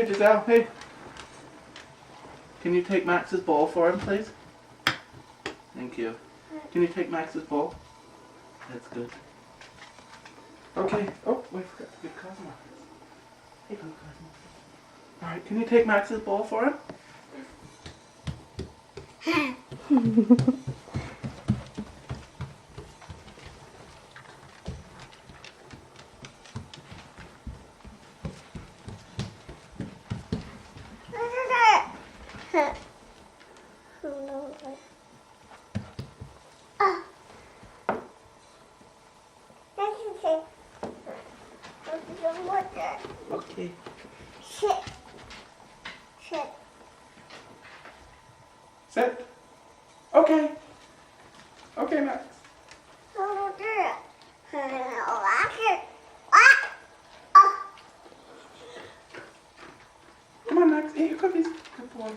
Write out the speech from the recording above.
Hey, Giselle, hey. Can you take Max's ball for him, please? Thank you. Can you take Max's ball? That's good. Okay. Oh, wait, I forgot to give Cosmo. Hey, come, Cosmo. Alright, can you take Max's ball for him? Okay. Sit. Sit. Sit. Okay. Okay, Max. Don't do it. Come on, Max. Eat your cookies. Good boy.